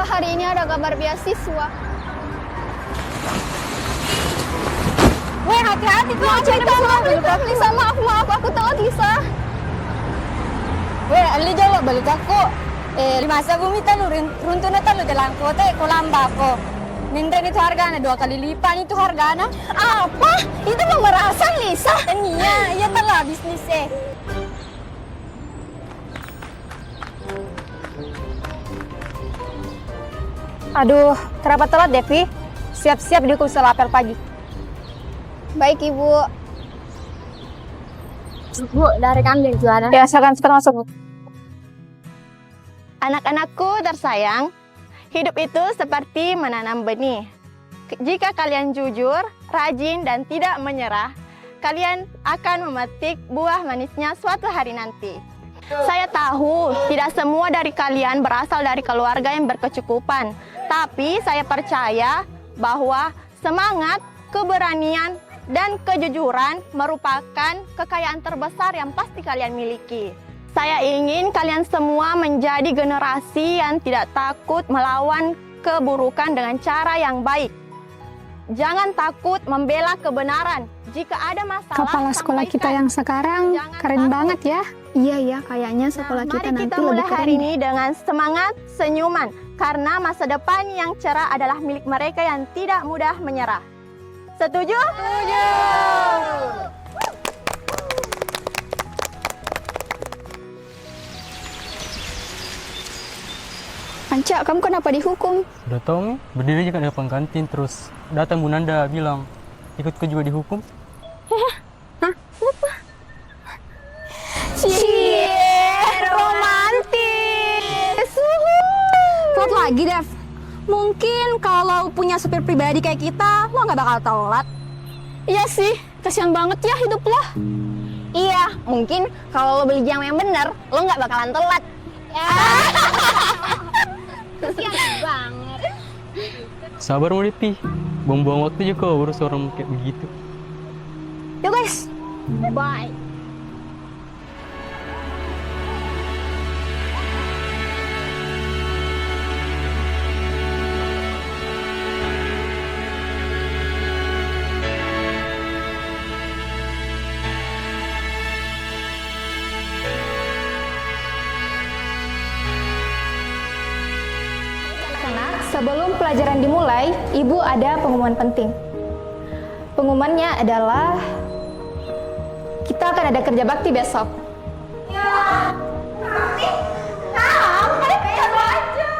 hari ini ada kabar beasiswa. Weh, hati-hati tuh. Lisa, maaf, aku telat Lisa. Weh, ali jawab balik aku. Di masa bumi tanu runtuhnya tanu jalan kota kolamba ko. Ninden itu harganya 2 kali lipat itu harganya. Apa? Itu pemerasan Lisa? Iya telah bisnisnya. Aduh, kenapa telat Devi? Siap-siap dihukum setelah apel pagi. Baik Ibu. Bu, dari kami juara. Ya, silakan cepat masuk. Anak-anakku tersayang, hidup itu seperti menanam benih. Jika kalian jujur, rajin, dan tidak menyerah, kalian akan memetik buah manisnya suatu hari nanti. Saya tahu tidak semua dari kalian berasal dari keluarga yang berkecukupan, tapi saya percaya bahwa semangat, keberanian, dan kejujuran merupakan kekayaan terbesar yang pasti kalian miliki. Saya ingin kalian semua menjadi generasi yang tidak takut melawan keburukan dengan cara yang baik. Jangan takut membela kebenaran. Jika ada masalah, Kepala sekolah kita yang sekarang keren banget ya. Iya ya, kayaknya sekolah kita mari nanti kita mulai lebih keren. hari ini dengan semangat, senyuman. Karena masa depan yang cerah adalah milik mereka yang tidak mudah menyerah. Setuju? Setuju! Anca, kamu kenapa dihukum? Udah tau nih, berdiri aja kan di depan kantin terus datang Bu Nanda bilang, ikut kau juga dihukum? Cie, romantis. Telat lagi, Dev. Mungkin kalau punya supir pribadi kayak kita, lo nggak bakal telat. Iya sih, kasihan banget ya hidup lo. Iya, mungkin kalau lo beli jam yang bener, lo nggak bakalan telat. Sabar mau Depi, buang-buang waktu aja kau urus orang kayak begitu. Yuk guys, Bye. Sebelum pelajaran dimulai, Ibu ada pengumuman penting. Pengumumannya adalah kita akan ada kerja bakti besok.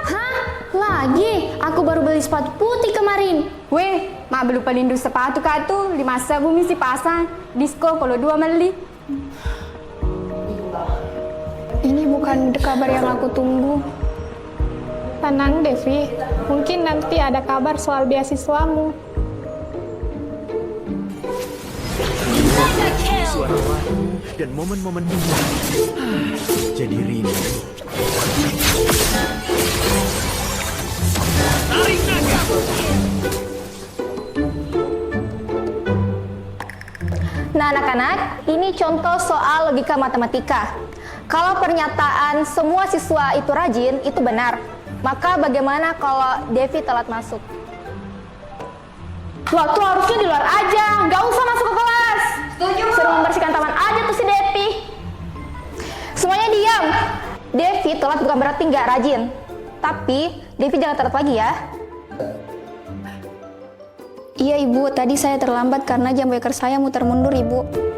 Hah? Lagi? Aku baru beli sepatu putih kemarin. Weh, mak belum pelindu sepatu kak tuh. Di masa bumi si pasang. Diskon kalau 2 beli. Ini bukan kabar yang aku tunggu. Tenang Devi, mungkin nanti ada kabar soal beasiswamu. Suara lagu dan momen-momen indah jadi rindu. Tarik naga! Nah anak-anak, ini contoh soal logika matematika. Kalau pernyataan semua siswa itu rajin, itu benar. Maka bagaimana kalau Devi telat masuk? Waktu harusnya di luar aja, nggak usah masuk ke kelas. Setuju. Suruh membersihkan taman aja tuh si Devi. Semuanya diam. Devi telat bukan berarti nggak rajin. Tapi Devi jangan telat lagi ya. Iya Ibu, tadi saya terlambat karena jam beker saya muter mundur Ibu.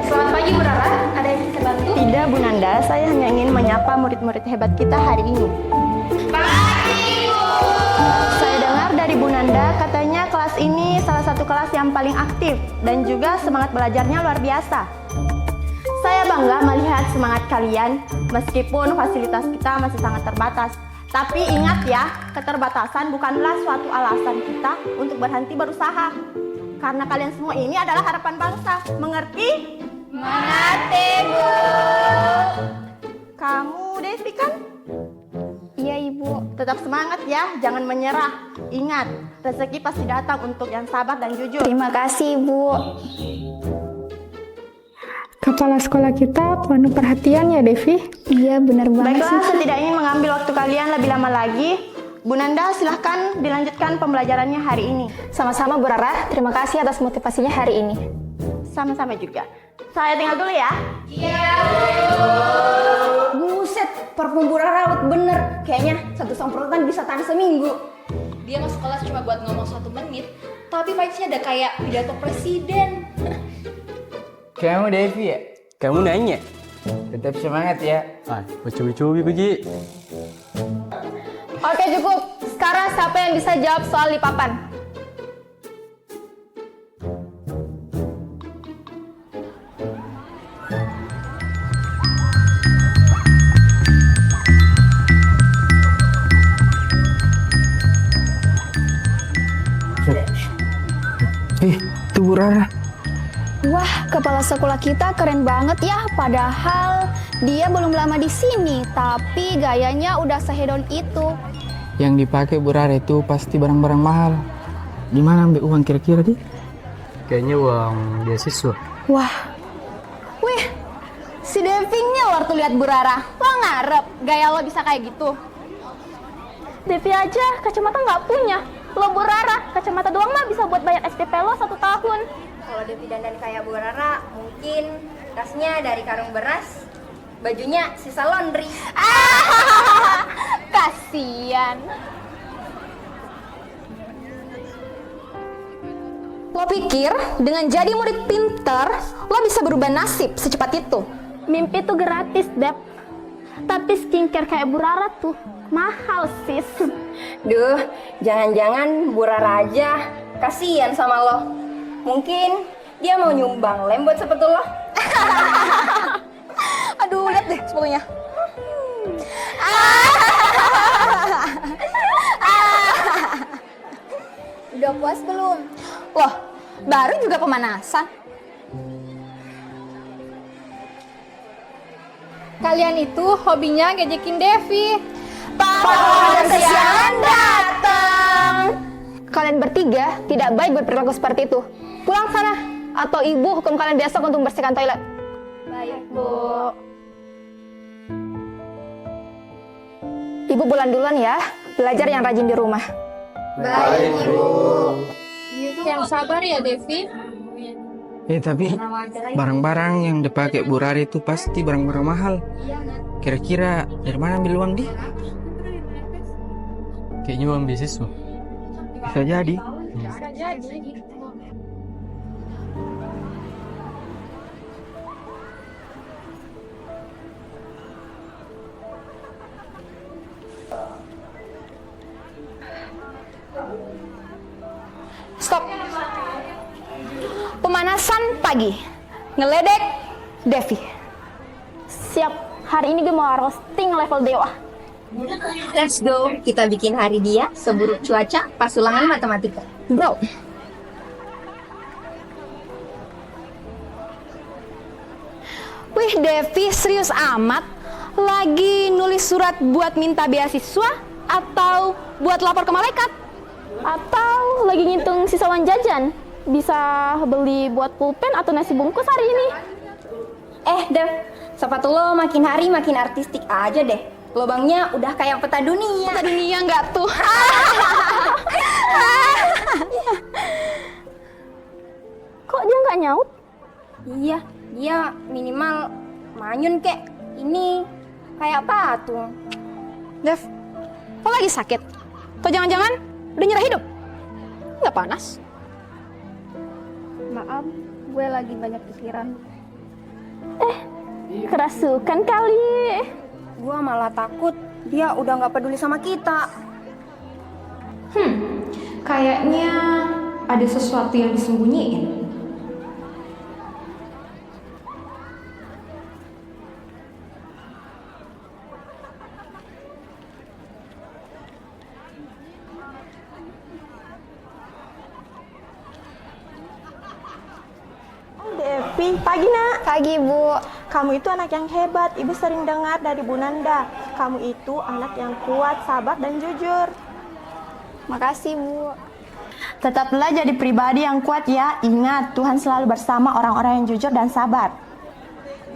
Selamat pagi Bu Rara, ada yang bisa bantu? Tidak, Bu Nanda, saya hanya ingin menyapa murid-murid hebat kita hari ini. Saya dengar dari Bu Nanda, katanya kelas ini salah satu kelas yang paling aktif dan juga semangat belajarnya luar biasa. Saya bangga melihat semangat kalian meskipun fasilitas kita masih sangat terbatas. Tapi ingat ya, keterbatasan bukanlah suatu alasan kita untuk berhenti berusaha. Karena kalian semua ini adalah harapan bangsa. Mengerti? Mengerti, Bu. Kamu Devi kan? Iya Ibu. Tetap semangat ya, jangan menyerah. Ingat, rezeki pasti datang untuk yang sabar dan jujur. Terima kasih, Bu. Kepala sekolah kita penuh perhatian ya, Devi. Iya, benar banget Baiklah, sih. saya tidak ingin mengambil waktu kalian lebih lama lagi. Bu Nanda, silahkan dilanjutkan pembelajarannya hari ini. Sama-sama Bu Rara, terima kasih atas motivasinya hari ini. Sama-sama juga. Saya tinggal dulu ya. Buset, parfum Bu Rara awet bener. Kayaknya satu semprotan bisa tahan seminggu. Dia masuk kelas cuma buat ngomong 1 menit, tapi vibes-nya ada kayak pidato presiden. Kamu Devi ya? Kamu nanya? Tetap semangat ya. Ah, coba-coba pergi. Oke, cukup. Sekarang siapa yang bisa jawab soal di papan? Itu Bu Rara. Wah, kepala sekolah kita keren banget ya. Padahal dia belum lama di sini, tapi gayanya udah sehedon itu. Yang dipakai Bu Rara itu pasti barang-barang mahal. Di mana ambil uang kira-kira dia? Kayaknya uang beasiswa. Wah, Wih, si Devi nyewer tuh lihat Bu Rara. Lo ngarep gaya lo bisa kayak gitu? Devi aja kacamata nggak punya. Lo Bu Rara, kacamata doang mah bisa buat bayar SPP lo 1 tahun. Kalau Devi dandan kayak Bu Rara, mungkin tasnya dari karung beras, bajunya sisa laundry. Kasian. Lo pikir dengan jadi murid pinter, lo bisa berubah nasib secepat itu? Mimpi tuh gratis, Dep. Tapi skincare kayak Bu Rara tuh mahal, sis. Duh, jangan-jangan Bu Rara aja kasihan sama lo. Mungkin dia mau nyumbang lem buat sepatu lo. Aduh, lihat deh sepatunya. udah puas belum? Loh, baru juga pemanasan. Kalian itu hobinya ngejekin Devi. Pahlawan kesiangan datang. Kalian bertiga tidak baik berperilaku seperti itu. Pulang sana, atau ibu hukum kalian besok untuk membersihkan toilet. Baik, Bu. Ibu pulang duluan ya, belajar yang rajin di rumah. Baik, Bu. Yang sabar ya, Devi. Tapi barang-barang yang dipakai Bu Rara itu pasti barang-barang mahal. Kira-kira dari mana ambil uang dia? Kayaknya uang beasiswa. Bisa jadi. Stop. Pemanasan pagi. Ngeledek Devi. Siap. Hari ini gue mau roasting level dewa. Let's go. Kita bikin hari dia seburuk cuaca pas ulangan matematika. Bro. Wih, Devi serius amat? Lagi nulis surat buat minta beasiswa? Atau buat lapor ke malaikat? Atau lagi ngitung sisa uang jajan? Bisa beli buat pulpen atau nasi bungkus hari ini? Dev, sepatu lo makin hari makin artistik aja deh. Lubangnya udah kayak peta dunia. Peta dunia nggak tuh? Kok dia nggak nyaut? Iya, dia minimal manyun kek. Ini kayak patung. Dev, lo lagi sakit? Atau jangan-jangan udah nyerah hidup? Nggak panas? Maaf, gue lagi banyak pikiran. Kerasukan kali. Gua malah takut dia udah nggak peduli sama kita. Kayaknya ada sesuatu yang disembunyiin. Devi, pagi nak. Pagi, Bu. Kamu itu anak yang hebat. Ibu sering dengar dari Bu Nanda. kamu itu anak yang kuat, sabar, dan jujur. Makasih, Bu. Tetaplah jadi pribadi yang kuat ya. Ingat, Tuhan selalu bersama orang-orang yang jujur dan sabar.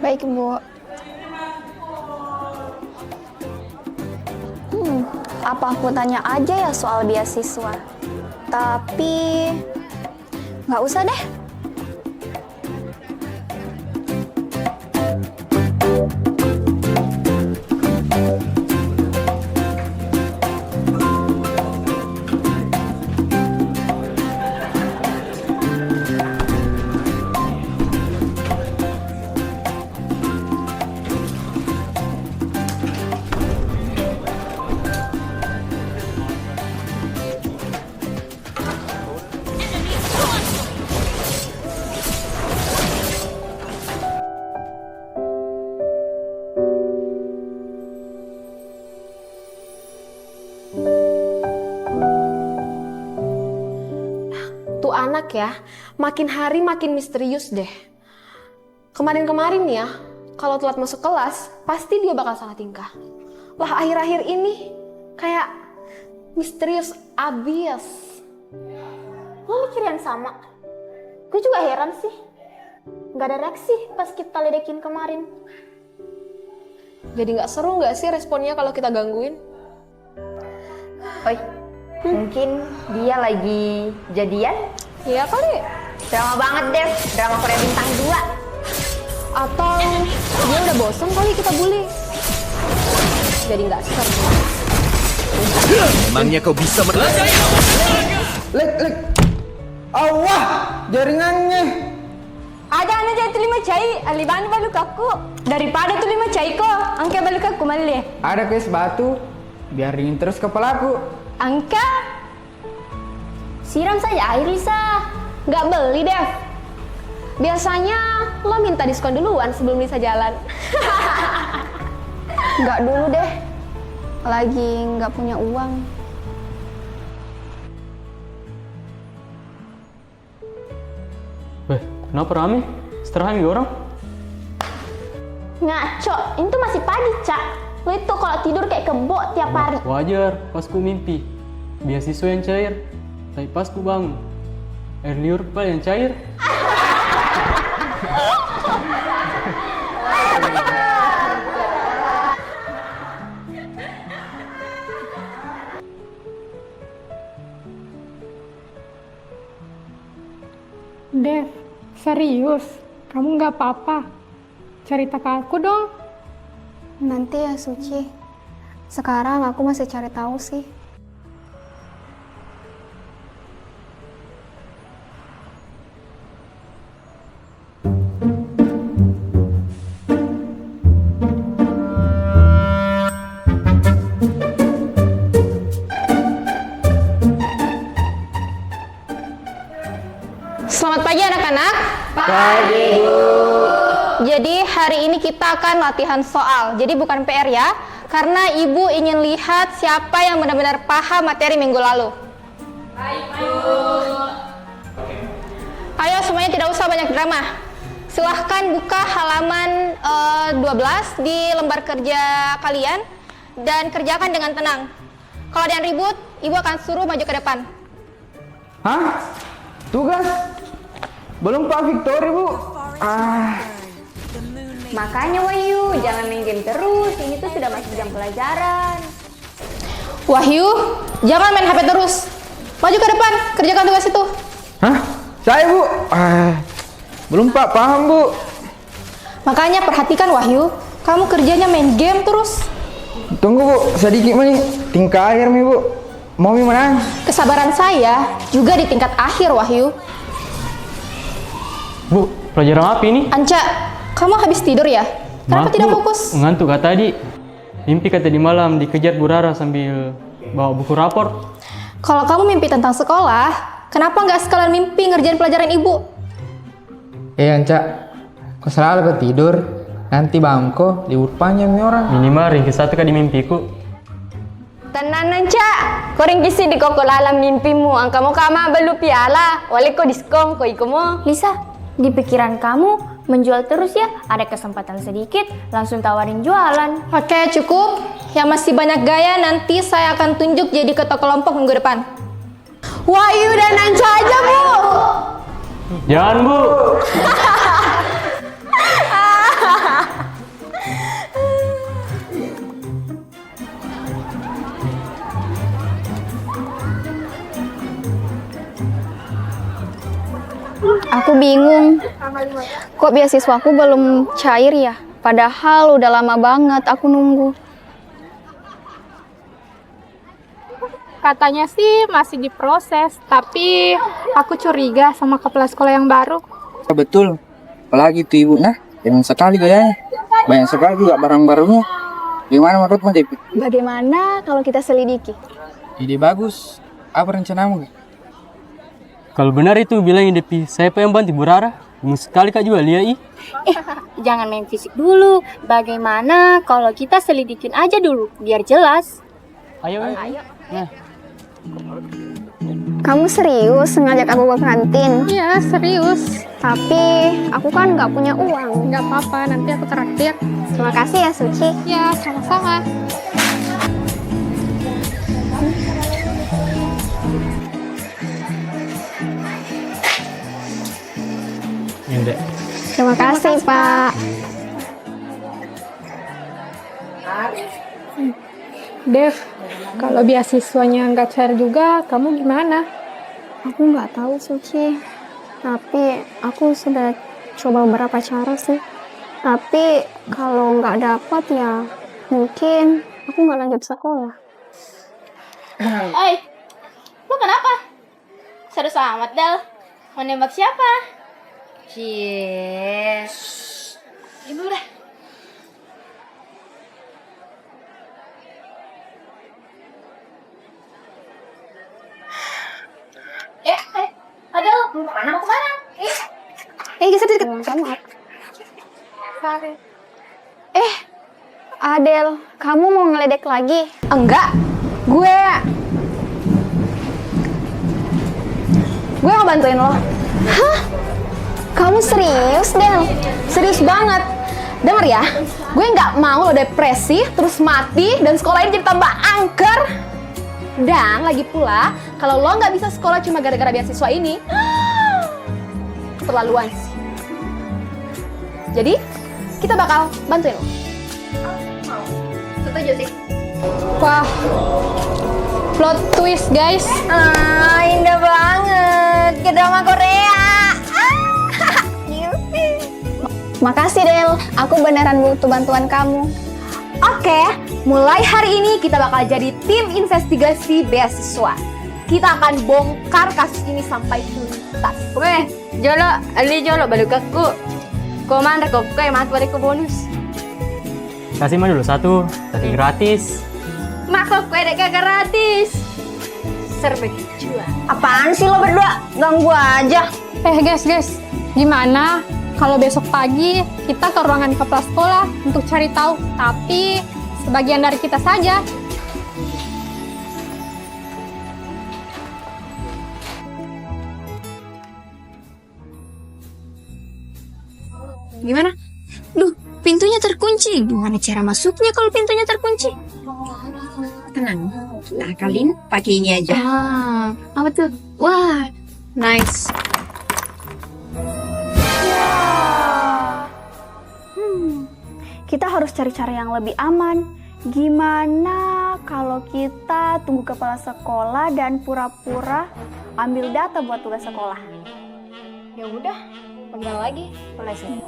Baik, Bu. Apa aku tanya aja ya soal beasiswa? Tapi nggak usah deh. Tuh anak ya, makin hari makin misterius deh. Kemarin-kemarin nih ya, kalau telat masuk kelas, pasti dia bakal salah tingkah. Lah akhir-akhir ini kayak misterius abis. Lo mikir yang sama? Gue juga heran sih. Gak ada reaksi pas kita ledekin kemarin. Jadi nggak seru nggak sih responnya kalau kita gangguin? Oi, mungkin dia lagi jadian? Iya kali. Drama banget deh, drama Korea bintang 2. Atau dia udah bosen kali kita bully. Jadi nggak seru. Memangnya kau bisa Lek. Allah, jaringannya. Ada anak jadi terima cai, aliban baluk aku. Daripada tu 5 cai ko, angka baluk aku malih. Ada kuis batu, biar dingin terus kepalaku. Angka Siram saja air, Lisa. Nggak beli deh. Biasanya lo minta diskon duluan sebelum Lisa jalan. Nggak dulu deh. Lagi nggak punya uang. Weh, kenapa rame? Setelah kami orang? Ngaco, ini tuh masih pagi, Cak. Lo itu kalau tidur kayak kebo tiap hari. Wajar, pas ku mimpi. Beasiswa yang cair. Tapi pas ku bangun, air liur yang cair. Dev, serius? Kamu nggak apa-apa? Cerita ke aku dong. Nanti ya, Suci. Sekarang aku masih cari tahu sih. Selamat pagi anak-anak. Pagi, Bu. Jadi hari ini kita akan latihan soal. Jadi bukan PR ya. Karena Ibu ingin lihat siapa yang benar-benar paham materi minggu lalu. Baik, Bu. Ayo semuanya tidak usah banyak drama. Silahkan buka halaman 12 di lembar kerja kalian dan kerjakan dengan tenang. Kalau ada yang ribut, Ibu akan suruh maju ke depan. Hah? Tugas? Belum Pak Victor, Bu. makanya Wahyu, jangan main game terus. Ini tuh sudah masuk jam pelajaran. Wahyu, jangan main HP terus. Maju ke depan, kerjakan tugas itu. Hah? Saya, Bu? Belum Pak, paham, Bu. Makanya perhatikan Wahyu, kamu kerjanya main game terus. Tunggu, Bu, sedikit nih. Tingkat akhir nih, Bu. Mau menang. Kesabaran saya juga di tingkat akhir, Wahyu. Bu, pelajaran apa ini? Anca, kamu habis tidur ya? Kenapa Maaf, tidak Bu. fokus? Ngantuk kak tadi. Mimpi kata di malam dikejar Bu Rara sambil bawa buku rapor. Kalau kamu mimpi tentang sekolah, kenapa nggak sekalian mimpi ngerjain pelajaran Ibu? Anca, kok selalu tidur? Nanti bangko libur panjang nih orang. Minimal ringkis satu kak di mimpiku. Tenan Anca, kau ringkisi di koko lalam mimpimu. Angka mau kama belu piala, wale ko diskon ko ikomo. Lisa, di pikiran kamu menjual terus ya, ada kesempatan sedikit langsung tawarin jualan. Oke, cukup. Yang masih banyak gaya nanti saya akan tunjuk jadi ketua kelompok minggu depan. Wahyu dan Nanca aja, Bu. Jangan, Bu. Aku bingung. Kok beasiswaku belum cair ya? Padahal udah lama banget aku nunggu. Katanya sih masih diproses, tapi aku curiga sama kepala sekolah yang baru. Betul. Apalagi tuh ibu, nah, emang sekali gayanya. Banyak sekali juga barang barunya. Gimana menurutmu, Devi? Bagaimana kalau kita selidiki? Ide bagus. Apa rencanamu? Kalau benar itu bilangin Depi, saya pengen bantu Bu Rara. Sekali Kak juga lihat. Jangan main fisik dulu. Bagaimana kalau kita selidikin aja dulu, biar jelas. Ayo. Nah. Kamu serius ngajak aku ke kantin? Iya, serius. Tapi aku kan nggak punya uang. Nggak apa-apa, nanti aku traktir. Terima kasih ya, Suci. Ya, sama-sama. Ini, Terima kasih, Pak. Dev, kalau beasiswanya nggak cair juga, kamu gimana? Aku nggak tahu, Suci. Tapi aku sudah coba beberapa cara sih. Tapi kalau nggak dapat ya mungkin aku nggak lanjut sekolah. Lu kenapa? Serius amat, Del. Mau nembak siapa? Cie. Ibu udah. Adel, mau kemana? Geser dikit. Kamu apa? Adel, kamu mau ngeledek lagi? Enggak. Gue ngebantuin lo. Hah? Kamu serius, Del? Serius banget. Dengar ya, gue nggak mau lo depresi, terus mati, dan sekolah ini jadi tambah angker. Dan lagi pula, kalau lo nggak bisa sekolah cuma gara-gara beasiswa ini, keterlaluan sih. Jadi, kita bakal bantuin lo. Setuju sih. Wah, plot twist guys. Indah banget. Ke drama Korea. Makasih, Del. Aku beneran butuh bantuan kamu. Oke, mulai hari ini kita bakal jadi tim investigasi beasiswa. Kita akan bongkar kasus ini sampai tuntas. Weh, jolo, ali jolo balik aku. Koman rekop kayak mat balik ke bonus. Kasih mah dulu satu, tapi gratis. Makok kue dek gratis. Serba jual. Apaan sih lo berdua? Ganggu aja. Guys, gimana kalau besok pagi kita ke ruangan kepala sekolah untuk cari tahu, tapi sebagian dari kita saja. Gimana? Duh, pintunya terkunci. Gimana cara masuknya kalau pintunya terkunci? Tenang. Nah, kalian pakai ini aja. Apa tuh? Wah, nice. Kita harus cari cara yang lebih aman. Gimana kalau kita tunggu kepala sekolah dan pura-pura ambil data buat tugas sekolah? Ya udah, bentar lagi. Boleh sih.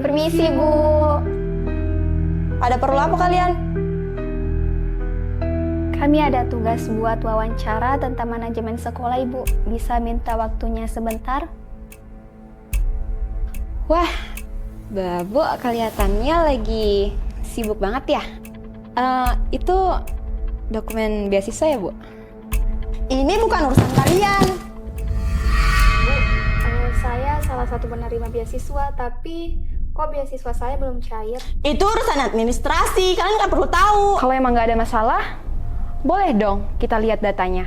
Permisi, Bu. Ada perlu apa kalian? Kami ada tugas buat wawancara tentang manajemen sekolah, Ibu. Bisa minta waktunya sebentar? Wah, Babu kelihatannya lagi sibuk banget ya. Itu dokumen beasiswa ya, Bu? Ini bukan urusan kalian. Saya salah satu penerima beasiswa, tapi kok beasiswa saya belum cair? Itu urusan administrasi, kalian nggak perlu tahu. Kalau emang nggak ada masalah, boleh dong kita lihat datanya.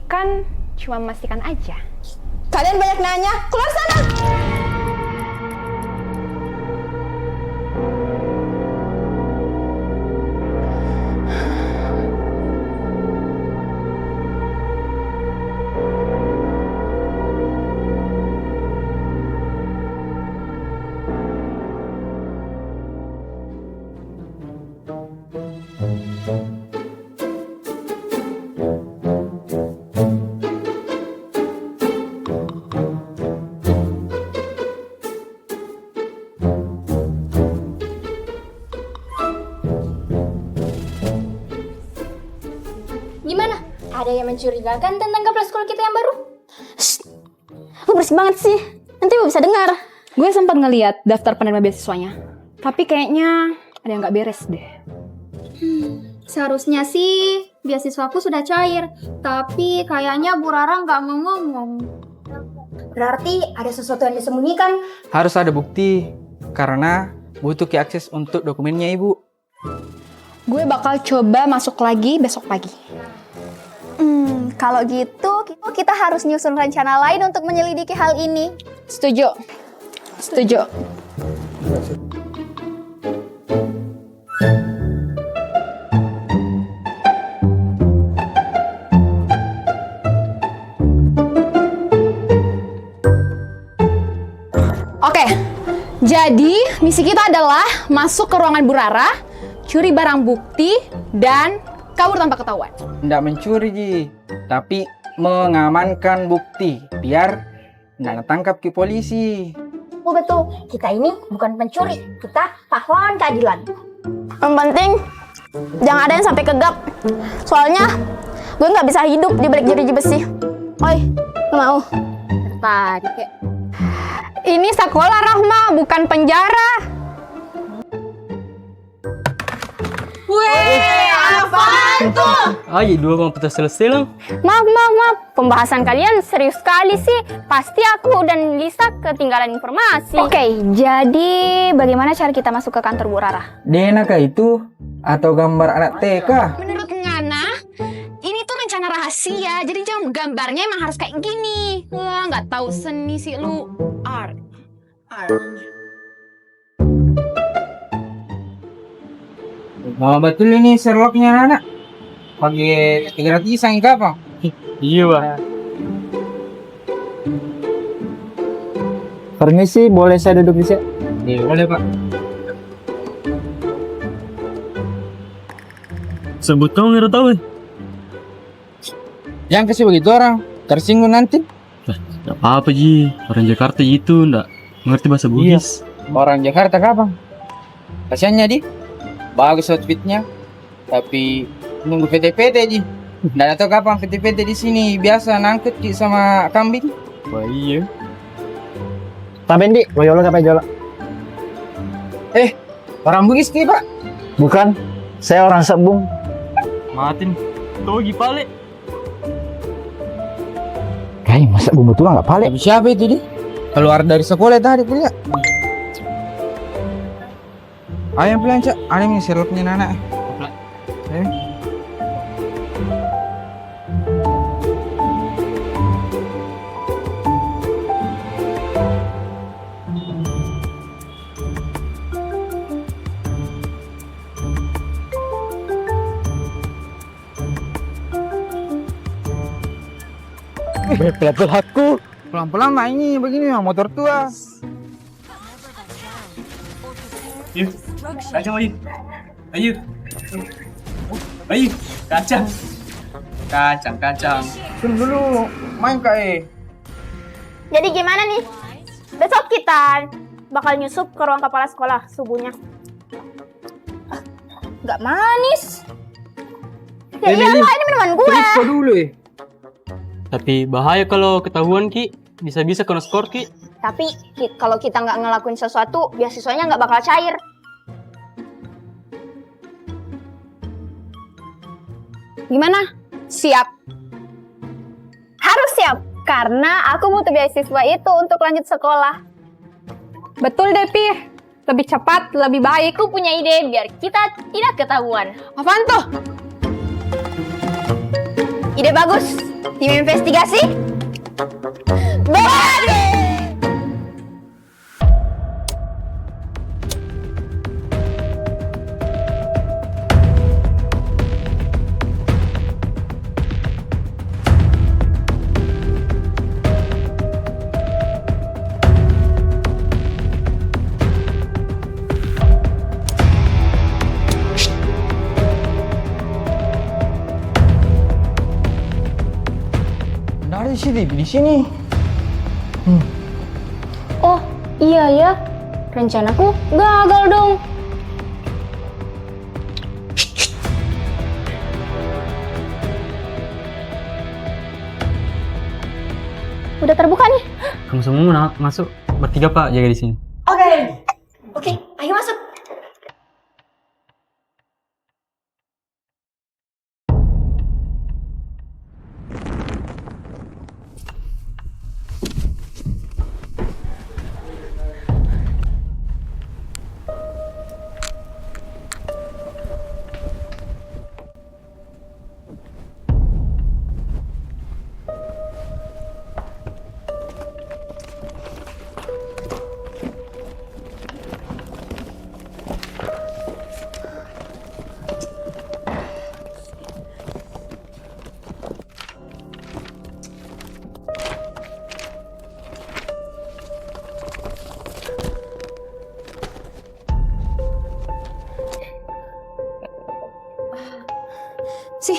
Kan cuma memastikan aja. Kalian banyak nanya, keluar sana! Gimana? Ada yang mencurigakan tentang kepala sekolah kita yang baru? Lu bersih banget sih, nanti Ibu bisa dengar. Gue sempat ngeliat daftar penerima beasiswanya, tapi kayaknya ada yang nggak beres deh. Seharusnya sih beasiswaku sudah cair, tapi kayaknya Bu Rara nggak mau ngomong. Berarti ada sesuatu yang disembunyikan. Harus ada bukti, karena butuh akses untuk dokumennya, Ibu. Gue bakal coba masuk lagi besok pagi. Kalau gitu, kita harus nyusun rencana lain untuk menyelidiki hal ini. Setuju. Setuju. Oke, jadi misi kita adalah masuk ke ruangan Bu Rara, curi barang bukti, dan kabur tanpa ketahuan. Nggak mencuri, Ji, tapi mengamankan bukti biar nggak ditangkap ke polisi. Oh betul, kita ini bukan pencuri, kita pahlawan keadilan. Yang penting, jangan ada yang sampai kegap. Soalnya, gue nggak bisa hidup di balik jeruji besi. Oi, lu mau? Tadi kayak Ini sekolah, Rahma, bukan penjara. Weh, apaan tuh? Ayo, dua mau putus selesai lang. Maaf. Pembahasan kalian serius sekali sih. Pasti aku dan Lisa ketinggalan informasi. Oke, jadi bagaimana cara kita masuk ke kantor Bu Rara? DNA kah itu? Atau gambar anak TK? Menurut Ngana, ini tuh rencana rahasia. Jadi gambarnya emang harus kayak gini. Wah, nggak tahu seni sih lu. Art. Oh, betul ini Sherlocknya anak. Pakai gratisan apa? Iya, Pak. Permisi, boleh saya duduk di sini? Iya, boleh, Pak. Sebut kamu nggak tahu. Jangan kasih begitu orang, tersinggung nanti. Nggak apa-apa, Ji. Orang Jakarta itu nggak ngerti bahasa Bugis. Orang Jakarta kapan? Kasiannya, Di. Bagus outfitnya, tapi nunggu PT-PT, Ji. Nggak tahu kapan PT-PT di sini biasa nangkut Ki sama kambing. Wah, iya. Tambahin, Di. Boyolong apa jolok? Orang Bugis, Ki, Pak. Bukan, saya orang Sebung. Matin. Tuh gipale. Kayak masa bumbu tua nggak pale? Tapi siapa itu, Di? Keluar dari sekolah tadi kuliah. Ayo yang pelan, Cak. Ada nih Sherlocknya anak. Ayo. Pelan-pelan aku. Pelan-pelan lah ini begini mah motor tua. Yuk, kacang ayo. Ayo, kacang. Kacang. Tunggu dulu, main Kak. Jadi gimana nih? Besok kita bakal nyusup ke ruang kepala sekolah subuhnya. Nggak manis. Ya iyalah, ini minuman gue. Terus dulu Tapi bahaya kalau ketahuan, Ki. Bisa-bisa kena skor, Ki. Tapi kalau kita nggak ngelakuin sesuatu, beasiswanya nggak bakal cair. Gimana? Siap? Harus siap, karena aku butuh beasiswa itu untuk lanjut sekolah. Betul deh, Pi. Lebih cepat, lebih baik. Aku punya ide biar kita tidak ketahuan. Apaan tuh? Ide bagus. Tim investigasi. Balik! Nggak ada CCTV di sini. Oh, iya ya. Rencanaku gagal dong. Udah terbuka nih. Kamu semua mau masuk bertiga Pak jaga di sini. Oke, ayo masuk. Sih.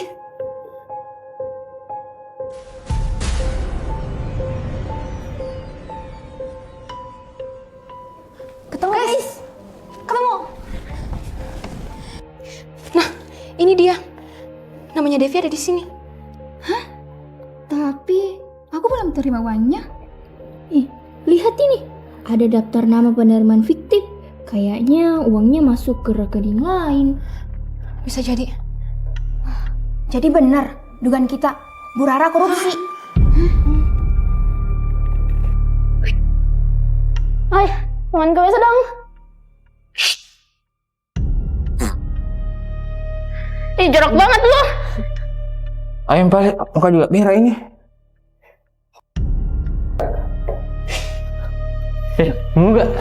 Ketemu guys. Ketemu. Nah, ini dia. Namanya Devi ada di sini. Tapi aku belum terima uangnya. Lihat ini. Ada daftar nama penerimaan fiktif. Kayaknya uangnya masuk ke rekening lain. Bisa jadi. Jadi benar dugaan kita. Bu Rara korupsi. Ay, teman gue sedang. Ih, jorok banget lu. Ayam balik, muka juga merah ini. Enggak.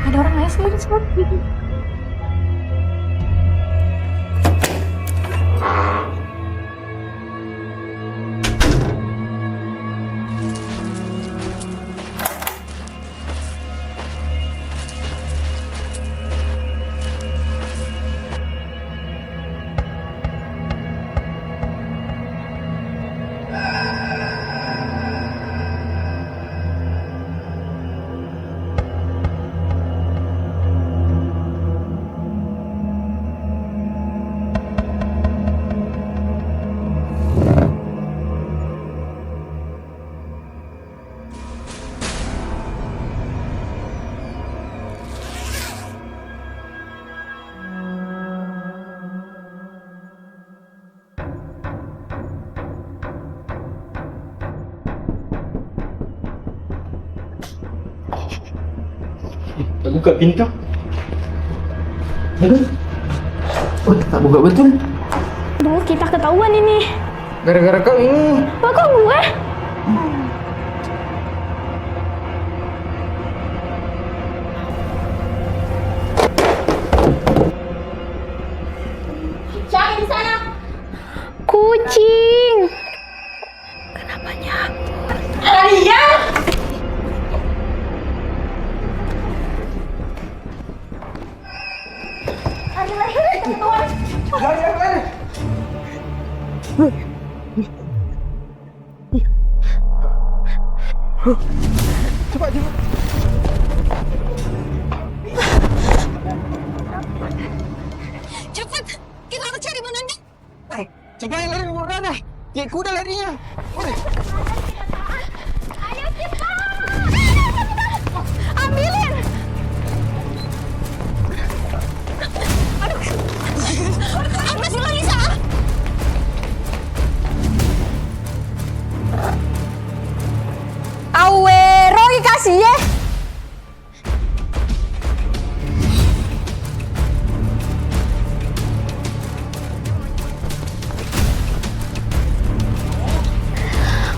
Ada orang lain semua. Buka pintu. Oh, tak buka betul. Duh, kita ketahuan ini. Gara-gara kau ini. Kok gue? Siapa di sana? Kucing. Kenapa nyambut? Kalian? Cepat. Cepet, kita harus Coba yang lari nomor ada. Kayak kuda larinya. Ayo kita! Ambilin! Aduh! Apa sih lo, Lisa? Awe, Rogi kasih ya!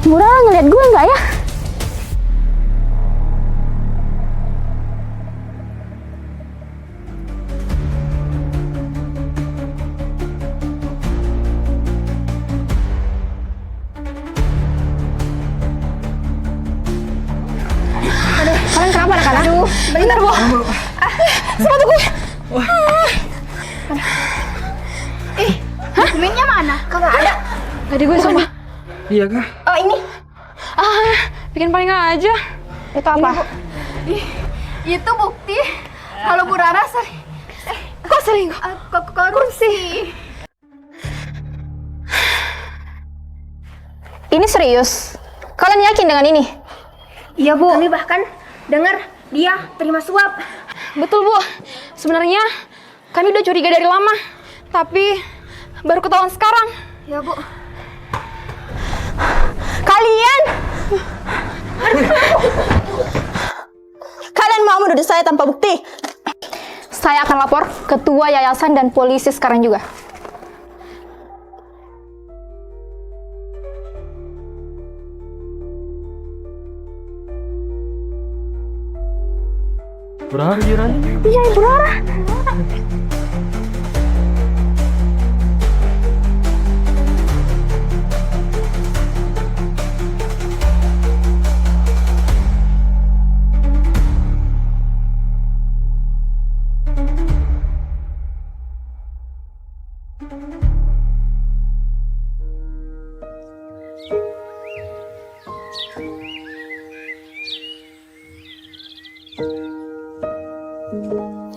Murah ngeliat gue nggak ya? Aduh, kalian kenapa anak-anak? Aduh, bentar Bu. Sepatu gue. Dokumennya mana? Kagak ada. Tadi gue sama. Iya kah? Oh ini. Bikin paling aja. Itu apa? Itu bukti kalau Bu Rara Kok selingkuh? korupsi. Ini serius? Kalian yakin dengan ini? Iya Bu. Kami bahkan dengar dia terima suap. Betul Bu. Sebenarnya kami udah curiga dari lama, tapi baru ketahuan sekarang. Ya Bu. Kalian mau menuduh saya tanpa bukti? Saya akan lapor ketua yayasan dan polisi sekarang juga. Berapa Rani? Iya, Ibu Rara.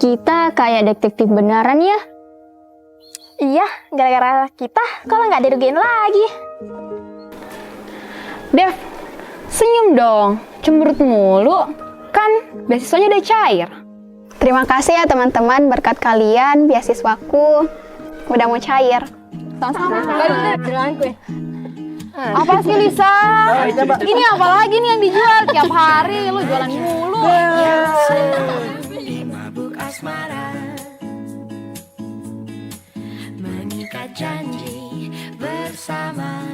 Kita kayak detektif beneran ya. Iya, gara-gara kita kalau nggak dirugiin lagi. Dev, senyum dong. Cemberut mulu. Kan beasiswanya udah cair. Terima kasih ya teman-teman, berkat kalian beasiswaku udah mau cair. Apa sih Lisa? Ini apa lagi nih yang dijual? Tiap hari lu jualan mulu. Mabuk asmara, mengikat janji bersama.